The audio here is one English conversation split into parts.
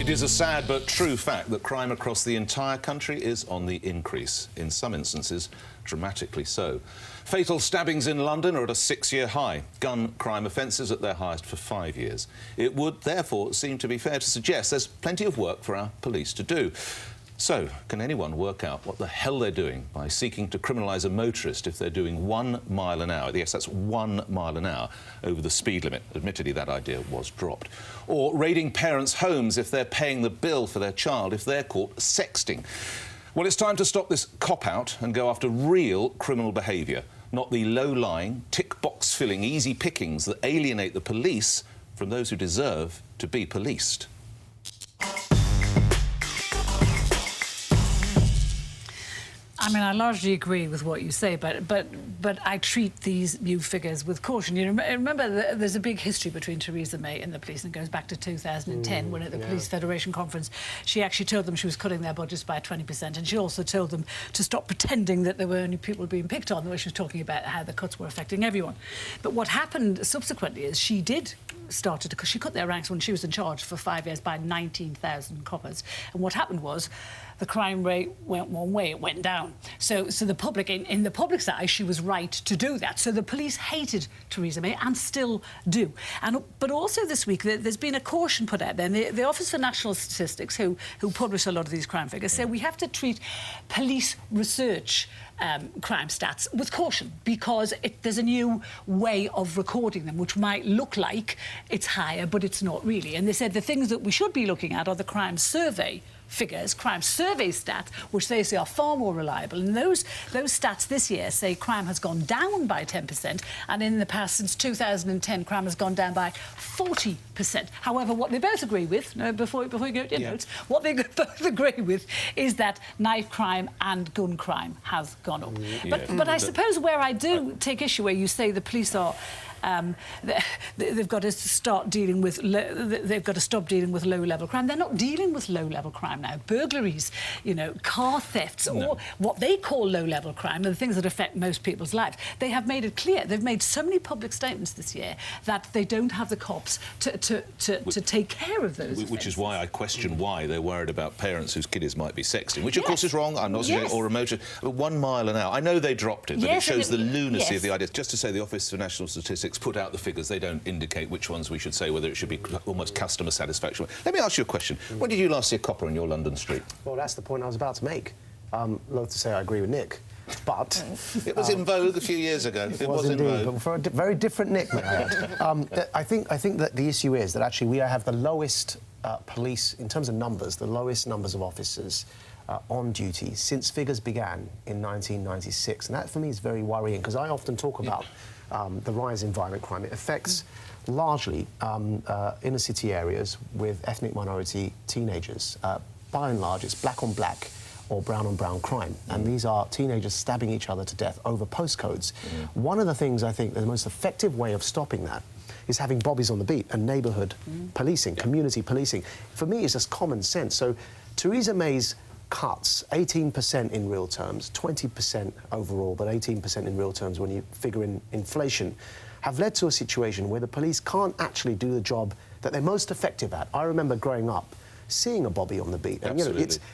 It is a sad but true fact that crime across the entire country is on the increase, in some instances dramatically so. Fatal stabbings in London are at a 6-year high. Gun crime offences at their highest for 5 years. It would therefore seem to be fair to suggest there's plenty of work for our police to do. So, can anyone work out what the hell they're doing by seeking to criminalise a motorist if they're doing 1 mile an hour? Yes, that's 1 mile an hour over the speed limit. Admittedly, that idea was dropped. Or raiding parents' homes if they're paying the bill for their child if they're caught sexting. Well, it's time to stop this cop-out and go after real criminal behaviour, not the low-lying, tick-box-filling easy pickings that alienate the police from those who deserve to be policed. I mean, I largely agree with what you say, but I treat these new figures with caution. You remember there's a big history between Theresa May and the police, and it goes back to 2010 when at the Police Federation conference she actually told them she was cutting their budgets by 20%, and she also told them to stop pretending that there were only people being picked on, where she was talking about how the cuts were affecting everyone. But what happened subsequently is she did started, because she cut their ranks when she was in charge for 5 years by 19,000 coppers. And what happened was the crime rate went one way, it went down. So the public, in the public's eye, she was right to do that. So the police hated Theresa May and still do. But also this week, there's been a caution put out there. And the Office for National Statistics, who publish a lot of these crime figures, say we have to treat police research crime stats with caution, because there's a new way of recording them, which might look like it's higher, but it's not really. And they said the things that we should be looking at are the crime survey figures, crime survey stats, which they say are far more reliable. And those stats this year say crime has gone down by 10%, and in the past, since 2010, crime has gone down by 40%. However, what they both agree with, before you go to your notes, what they both agree with is that knife crime and gun crime has gone up. But I suppose where I do take issue, where you say the police are they've got to start dealing with they've got to stop dealing with low-level crime. They're not dealing with low-level crime now. Burglaries, car thefts, or what they call low-level crime, are the things that affect most people's lives. They have made it clear. They've made so many public statements this year that they don't have the cops to take care of those. Which is why I question why they're worried about parents whose kiddies might be sexting, which of course is wrong. I'm not saying or a motor. But 1 mile an hour. I know they dropped it, but it shows the lunacy of the idea. Just to say, the Office for National Statistics put out the figures. They don't indicate which ones we should say, whether it should be almost customer satisfaction. Let me ask you a question. When did you last see a copper in your London street? Well, that's the point I was about to make. Loath to say I agree with Nick, but... It was in vogue a few years ago. It was indeed, in vogue. but for a very different Nick, may I add. I think that the issue is that actually we have the lowest police, in terms of numbers, the lowest numbers of officers on duty since figures began in 1996. And that, for me, is very worrying, because I often talk about the rise in violent crime. It affects largely inner city areas with ethnic minority teenagers. By and large, it's black on black or brown on brown crime. And these are teenagers stabbing each other to death over postcodes. One of the things I think the most effective way of stopping that is having bobbies on the beat and neighbourhood policing, community policing. For me, it's just common sense. So Theresa May's cuts, 18% in real terms, 20% overall, but 18% in real terms when you figure in inflation, have led to a situation where the police can't actually do the job that they're most effective at. I remember growing up seeing a bobby on the beat. And,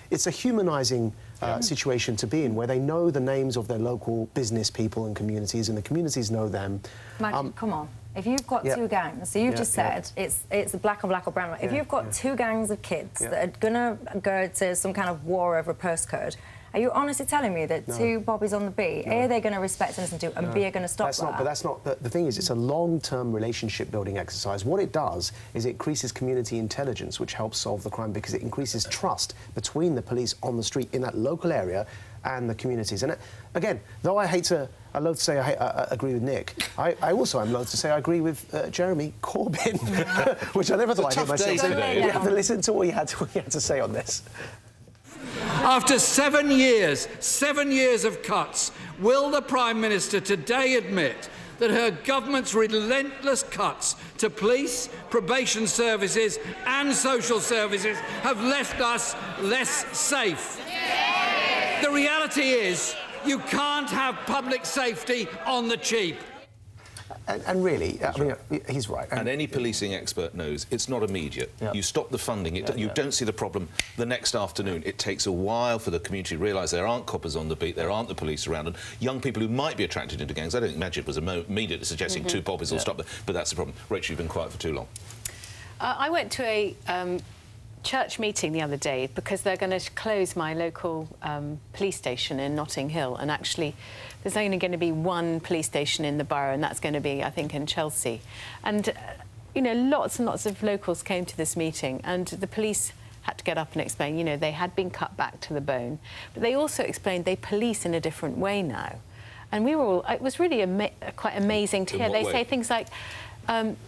it's a humanising situation to be in, where they know the names of their local business people and communities, and the communities know them. Magic, come on. If you've got two gangs, so you've just said it's a black on black or brown. If you've got two gangs of kids that are going to go to some kind of war over a postcode, are you honestly telling me that two bobbies on the beat, A, they're going to respect and listen to, and B, are going to stop that? But that's not... The thing is, it's a long-term relationship-building exercise. What it does is it increases community intelligence, which helps solve the crime, because it increases trust between the police on the street in that local area and the communities. And again, though I loathe to say I agree with Nick, I also am loath to say I agree with Jeremy Corbyn, which I never thought I'd hear myself say. You have to listen to what he had to say on this. After 7 years of cuts, will the Prime Minister today admit that her government's relentless cuts to police, probation services and social services have left us less safe? The reality is, you can't have public safety on the cheap. And really, I mean, he's right. And any policing expert knows it's not immediate. Yeah. You stop the funding, you don't see the problem the next afternoon. It takes a while for the community to realise there aren't coppers on the beat, there aren't the police around, and young people who might be attracted into gangs. I don't think Majid was immediately suggesting two bobbies will stop them, but that's the problem. Rachel, you've been quiet for too long. I went to a church meeting the other day because they're going to close my local police station in Notting Hill, and actually there's only going to be one police station in the borough, and that's going to be, I think, in Chelsea. And, you know, lots and lots of locals came to this meeting, and the police had to get up and explain, you know, they had been cut back to the bone, but they also explained they police in a different way now. And we were all, it was really quite amazing to hear. They say things like,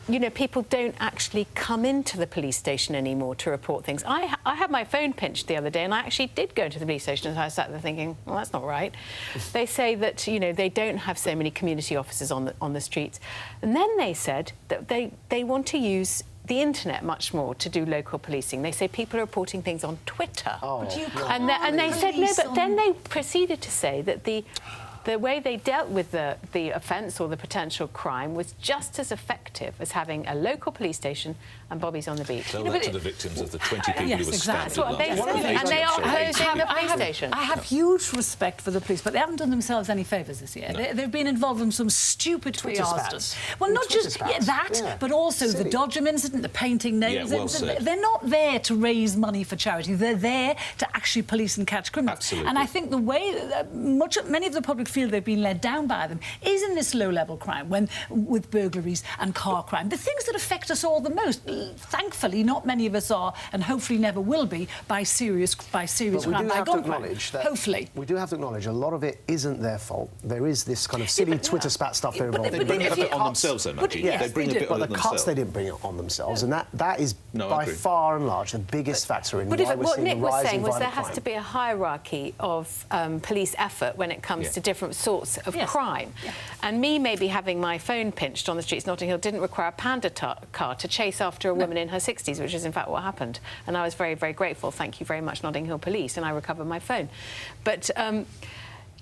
you know, people don't actually come into the police station anymore to report things. I had my phone pinched the other day, and I actually did go to the police station, and I sat there thinking, well, that's not right. They say that, you know, they don't have so many community officers on the streets. And then they said that they want to use the internet much more to do local policing. They say people are reporting things on Twitter. And they said, no, but then they proceeded to say that the way they dealt with the offence or the potential crime was just as effective as having a local police station and bobbies on the beat. Tell that to the victims of the 20 people who were stabbed. That's what they said. And they are closing the police station. I have huge respect for the police, but they haven't done themselves any favours this year. No. They've been involved in some stupid Twitter PR spats. stuff. Well, not just that, but also the Dodgem incident, the painting names. Well said. They're not there to raise money for charity. They're there to actually police and catch criminals. Absolutely. And I think the way many of the public feel they've been led down by them is in this low-level crime, with burglaries and car crime. The things that affect us all the most, thankfully, not many of us are, and hopefully never will be, by serious crime, by gun crime. Hopefully. We do have to acknowledge a lot of it isn't their fault. There is this kind of silly Twitter spat stuff they're involved in. They bring it up on themselves, though, Maggie. Yes, they bring a bit on But the themselves. cuts, they didn't bring it on themselves, and that is by far and large the biggest factor in why we're what seeing Nick the was rise saying in was there violent has crime. to be a hierarchy of police effort when it comes to different sorts of crime. Yeah. And me maybe having my phone pinched on the streets of Notting Hill didn't require a panda car to chase after a woman in her 60s, which is in fact what happened. And I was very, very grateful. Thank you very much, Notting Hill Police, and I recovered my phone. But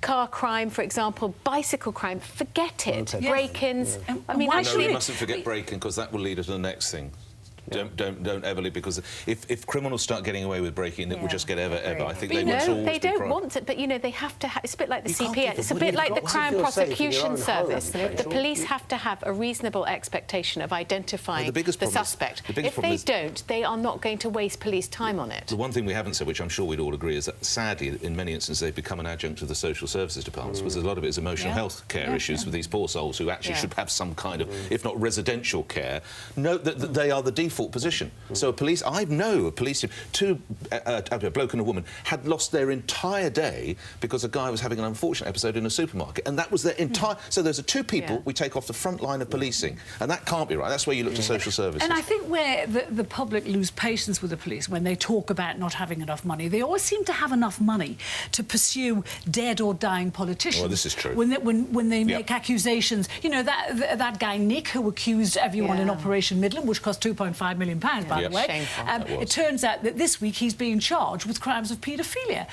car crime, for example, bicycle crime, forget it. Okay. Break-ins. Yes. I mean, Why actually, No, we mustn't forget breaking, because that will lead us to the next thing. Don't ever leave, because if criminals start getting away with breaking, it will just get ever. I think they but will they don't want it, but you know they have to. It's a bit like the CPN. It's a bit like the Crown Prosecution Service. The police have to have a reasonable expectation of identifying the suspect. If they don't, they are not going to waste police time on it. The one thing we haven't said, which I'm sure we'd all agree, is that sadly, in many instances, they've become an adjunct of the social services departments, because a lot of it is emotional health care issues with these poor souls who actually should have some kind of, if not residential care. Note that they are the default position. So I know a police team, a bloke and a woman, had lost their entire day because a guy was having an unfortunate episode in a supermarket, and that was their entire... So those are two people we take off the front line of policing, and that can't be right. That's where you look to social services. And I think where the public lose patience with the police when they talk about not having enough money, they always seem to have enough money to pursue dead or dying politicians. Well, this is true. When they make accusations, you know, that guy Nick who accused everyone in Operation Midland, which cost £2.5 million, by the way. Shameful. It turns out that this week he's being charged with crimes of paedophilia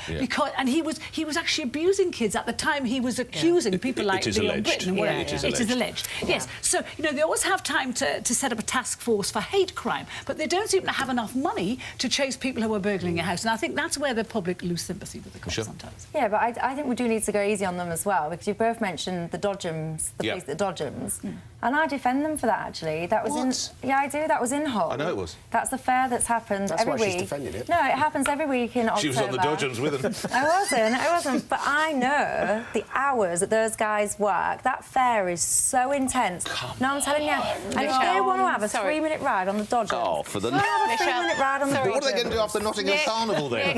and he was actually abusing kids at the time he was accusing people like Leon Britton and whatever. It is alleged. Yes. So you know they always have time to set up a task force for hate crime, but they don't seem to have enough money to chase people who are burgling a house. And I think that's where the public lose sympathy with the cops sometimes. Yeah, but I think we do need to go easy on them as well, because you both mentioned the Dodgems, the police at Dodgems, and I defend them for that. Actually, that was in I do. That was in Hull. I know it was. That's the fair that's happened every week. That's why she's defending it. No, it happens every week in October. She was on the Dodgems with him. I wasn't. But I know the hours that those guys work. That fair is so intense. I'm telling you. And if they want to have a 3-minute ride on the Dodgems, Oh, for the... have a 3-minute ride on the Dodgems. What are they going to do after Notting Hill Carnival then?